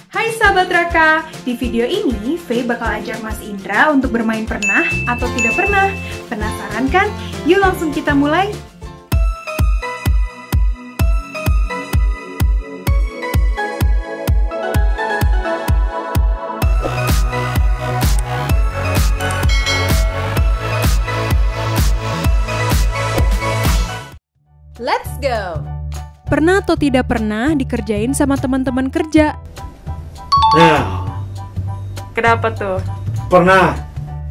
Hai sahabat Raka, di video ini Faye bakal ajak Mas Indra untuk bermain pernah atau tidak pernah. Penasaran kan? Yuk langsung kita mulai. Let's go! Pernah atau tidak pernah dikerjain sama teman-teman kerja? Nah, Kenapa tuh? pernah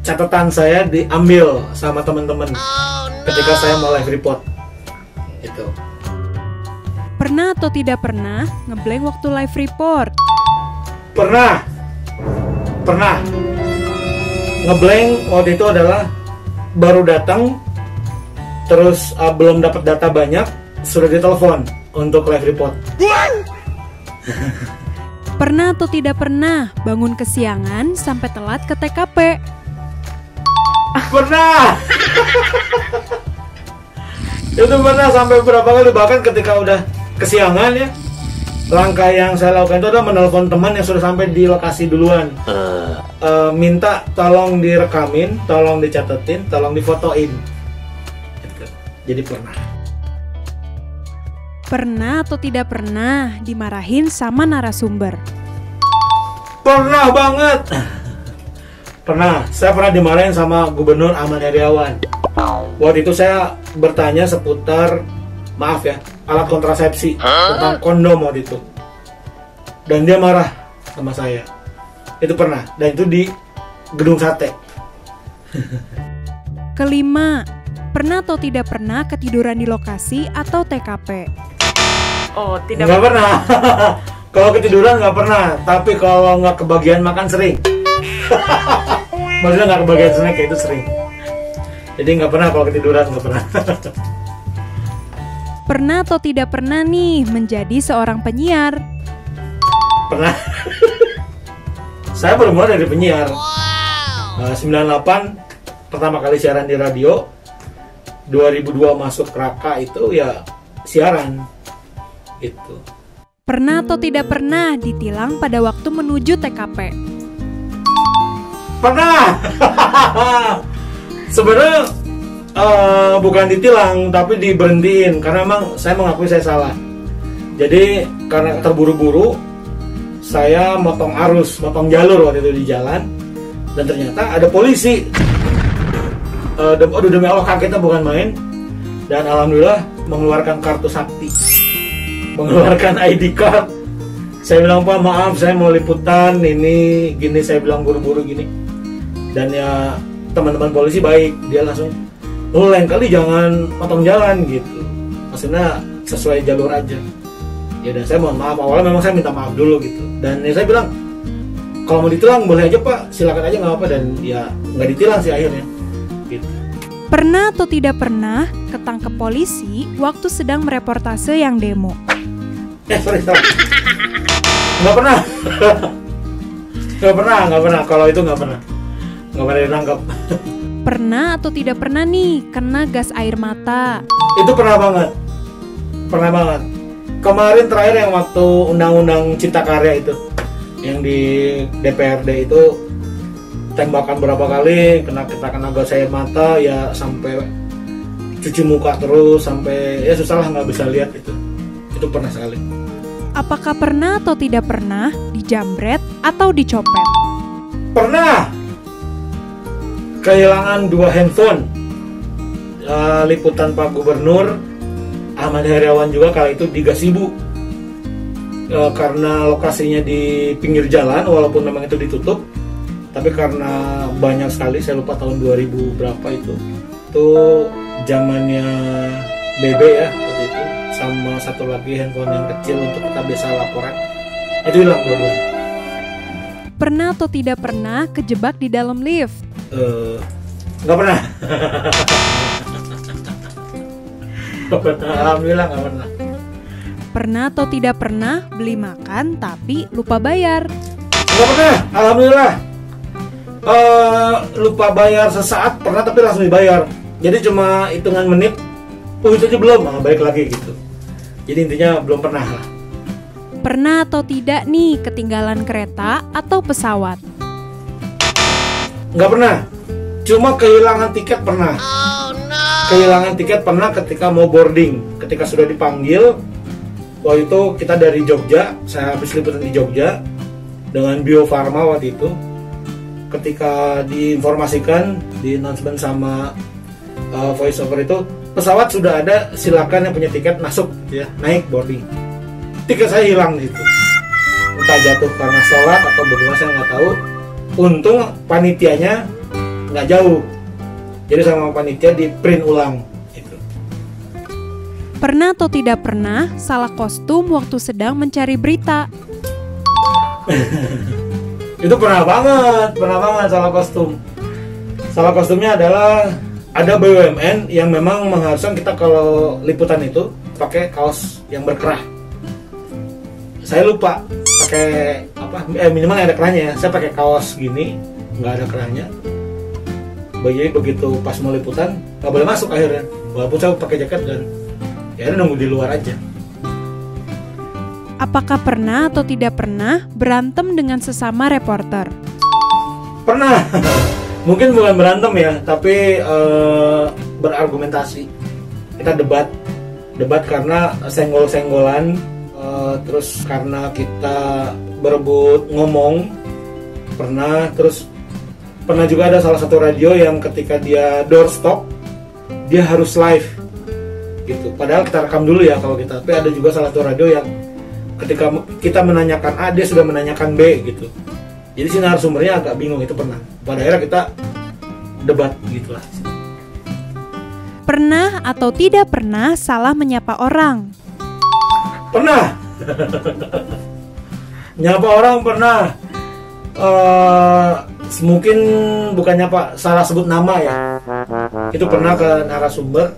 catatan saya diambil sama teman-teman ketika saya mau live report. Itu. Pernah atau tidak pernah ngeblank waktu live report? Pernah. Ngeblank waktu itu adalah baru datang, terus belum dapat data banyak, sudah ditelepon untuk live report. Pernah atau tidak pernah bangun kesiangan sampai telat ke TKP? Pernah. Itu pernah sampai berapa kali, bahkan ketika udah kesiangan ya, langkah yang saya lakukan itu adalah menelpon teman yang sudah sampai di lokasi duluan. Minta tolong direkamin, tolong dicatetin, tolong difotoin. Jadi pernah. Pernah atau tidak pernah dimarahin sama narasumber? Pernah banget. Pernah, saya pernah dimarahin sama Gubernur Ahmad Heriawan. Waktu itu saya bertanya seputar, maaf ya, alat kontrasepsi, tentang kondom waktu itu. Dan dia marah sama saya. Itu pernah, dan itu di Gedung Sate. Kelima, pernah atau tidak pernah ketiduran di lokasi atau TKP? Oh, tidak. Nggak pernah. Kalau ketiduran nggak pernah, tapi kalau nggak kebagian makan sering. Maksudnya nggak kebagian snack, itu sering. Jadi nggak pernah kalau ketiduran, nggak pernah. Pernah atau tidak pernah nih menjadi seorang penyiar? Pernah. Saya bermula dari penyiar. 98 pertama kali siaran di radio. 2002 masuk Raka itu ya siaran. Itu. Pernah atau tidak pernah ditilang pada waktu menuju TKP? Pernah. Sebenarnya bukan ditilang, tapi diberhentiin karena memang saya mengakui saya salah. Jadi karena terburu-buru, saya motong motong jalur waktu itu di jalan, dan ternyata ada polisi. Aduh, demi Allah kagetnya bukan main. Dan alhamdulillah mengeluarkan kartu sakti, mengeluarkan ID card. Saya bilang, Pak maaf saya mau liputan ini gini, saya bilang buru-buru gini. Dan ya teman-teman polisi baik, dia langsung, oh lain kali jangan potong jalan gitu, maksudnya sesuai jalur aja. Ya dan saya mohon maaf, awalnya memang saya minta maaf dulu gitu. Dan ya saya bilang, kalau mau ditilang boleh aja Pak, silakan aja nggak apa. Dan ya nggak ditilang sih akhirnya gitu. Pernah atau tidak pernah ketangkep polisi waktu sedang mereportase yang demo? Sorry. Nggak pernah. Nggak pernah. Kalau itu nggak pernah ditangkap. Pernah atau tidak pernah nih kena gas air mata? Itu pernah banget. Kemarin terakhir yang waktu Undang-Undang Cipta Karya itu, yang di DPRD itu, tembakan berapa kali, kita kena gas air mata, ya sampai cuci muka terus, sampai ya susah lah, nggak bisa lihat itu. Itu pernah sekali. Apakah pernah atau tidak pernah dijambret atau dicopet? Pernah kehilangan 2 handphone. Liputan Pak Gubernur Ahmad Heriawan juga kali itu di Gasibu. Karena lokasinya di pinggir jalan, walaupun memang itu ditutup, tapi karena banyak sekali, saya lupa tahun 2000 berapa itu zamannya BB ya waktu itu, sama satu lagi handphone yang kecil untuk kita biasa laporan, itu hilang dua-duanya. Pernah atau tidak pernah kejebak di dalam lift? Nggak pernah. Alhamdulillah nggak pernah. Pernah atau tidak pernah beli makan tapi lupa bayar? Nggak pernah, alhamdulillah. Lupa bayar sesaat pernah, tapi langsung dibayar. Jadi cuma hitungan menit. Itu aja belum, balik lagi gitu. Jadi intinya belum pernah lah. Pernah atau tidak nih ketinggalan kereta atau pesawat? Nggak pernah. Cuma kehilangan tiket pernah. Kehilangan tiket pernah ketika mau boarding. Ketika sudah dipanggil, waktu itu kita dari Jogja, saya habis liputan di Jogja dengan Bio Farma waktu itu. Ketika diinformasikan, di announcement sama voice over itu, pesawat sudah ada, silakan yang punya tiket masuk, ya, naik boarding. Tiket saya hilang di situ. Entah jatuh karena sholat atau bagaimana saya nggak tahu. Untung panitianya nggak jauh, jadi sama panitia di print ulang. Gitu. Pernah atau tidak pernah salah kostum waktu sedang mencari berita? Itu pernah banget salah kostum. Salah kostumnya adalah ada BUMN yang memang mengharuskan kita kalau liputan itu pakai kaos yang berkerah. Saya lupa pakai apa, minimal ada kerahnya ya. Saya pakai kaos gini, nggak ada kerahnya. Jadi begitu pas mau liputan nggak boleh masuk akhirnya. Walaupun saya pakai jaket dan ya nunggu di luar aja. Apakah pernah atau tidak pernah berantem dengan sesama reporter? Pernah. Mungkin bukan berantem ya, tapi berargumentasi. Kita debat karena senggol-senggolan, terus karena kita berebut ngomong. Pernah juga ada salah satu radio yang ketika dia doorstop, dia harus live gitu. Padahal kita rekam dulu ya kalau kita. Tapi ada juga salah satu radio yang ketika kita menanyakan A, dia sudah menanyakan B gitu. Jadi sih narasumbernya agak bingung, itu pernah. Pada akhirnya kita debat gitulah. Pernah atau tidak pernah salah menyapa orang? Pernah. Nyapa orang pernah. Mungkin bukan nyapa, salah sebut nama ya. Itu pernah ke narasumber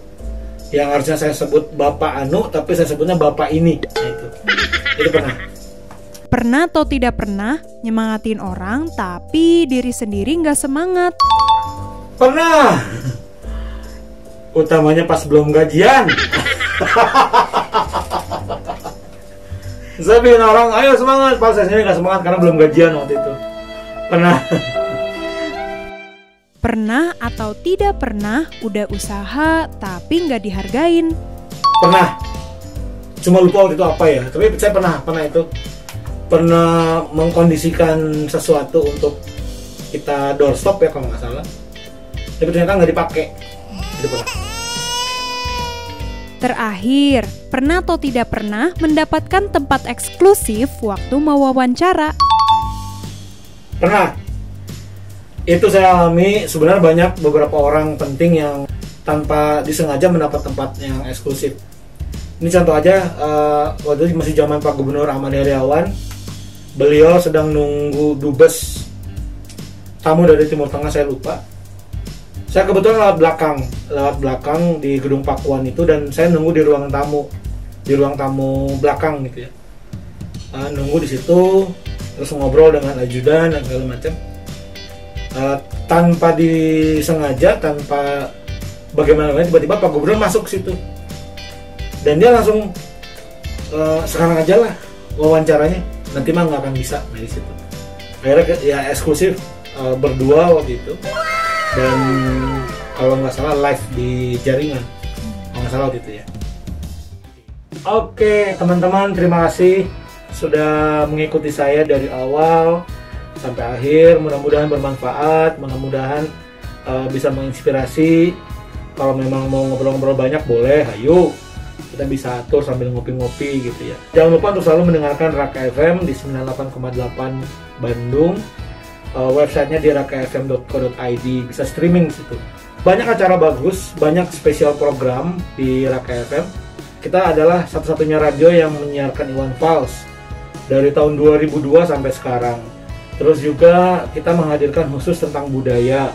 yang harusnya saya sebut Bapak Anu, tapi saya sebutnya Bapak ini. Nah, itu pernah. Pernah atau tidak pernah nyemangatin orang tapi diri sendiri nggak semangat? Pernah. Utamanya pas belum gajian. Saya bikin orang, ayo semangat, pas saya sendiri nggak semangat karena belum gajian waktu itu. Pernah. Pernah atau tidak pernah udah usaha tapi nggak dihargain? Pernah. Cuma lupa waktu itu apa ya. Tapi saya pernah itu. Pernah mengkondisikan sesuatu untuk kita doorstop ya kalau nggak salah. Tapi ternyata nggak dipakai. Itu pernah. Terakhir, pernah atau tidak pernah mendapatkan tempat eksklusif waktu mau wawancara? Pernah. Itu saya alami. Sebenarnya banyak beberapa orang penting yang tanpa disengaja mendapat tempat yang eksklusif. Ini contoh aja, waktu itu masih zaman Pak Gubernur Ahmad Heriawan. Beliau sedang nunggu dubes tamu dari Timur Tengah, saya lupa. Saya kebetulan lewat belakang di gedung Pakuan itu, dan saya nunggu di ruang tamu belakang gitu ya. Nunggu di situ, terus ngobrol dengan ajudan dan segala macam. Tanpa disengaja, tanpa bagaimana tiba-tiba Pak Gubernur masuk situ. Dan dia langsung sekarang aja lah wawancaranya, nanti mah nggak akan bisa. Nah, di situ akhirnya ya eksklusif berdua waktu itu, dan kalau nggak salah live di jaringan kalau nggak salah waktu itu ya. Oke teman-teman, terima kasih sudah mengikuti saya dari awal sampai akhir. Mudah-mudahan bermanfaat, mudah-mudahan bisa menginspirasi. Kalau memang mau ngobrol-ngobrol banyak boleh, ayo kita bisa atur sambil ngopi-ngopi gitu ya. Jangan lupa untuk selalu mendengarkan Raka FM di 98,8 Bandung. Websitenya di rakafm.co.id, bisa streaming di situ. Banyak acara bagus, banyak spesial program di Raka FM. Kita adalah satu-satunya radio yang menyiarkan Iwan Fals dari tahun 2002 sampai sekarang. Terus juga kita menghadirkan khusus tentang budaya.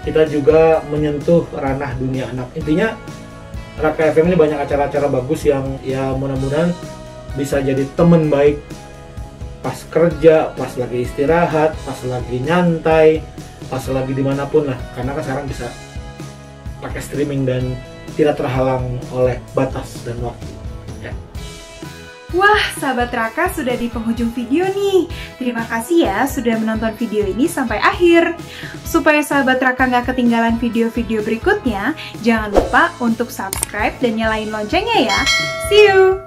Kita juga menyentuh ranah dunia anak. Intinya Raka FM ini banyak acara-acara bagus yang ya mudah-mudahan bisa jadi teman baik pas kerja, pas lagi istirahat, pas lagi nyantai, pas lagi dimanapun lah. Karena kan sekarang bisa pakai streaming dan tidak terhalang oleh batas dan waktu. Ya. Wah, sahabat Raka sudah di penghujung video nih. Terima kasih ya sudah menonton video ini sampai akhir. Supaya sahabat Raka nggak ketinggalan video-video berikutnya, jangan lupa untuk subscribe dan nyalain loncengnya ya. See you!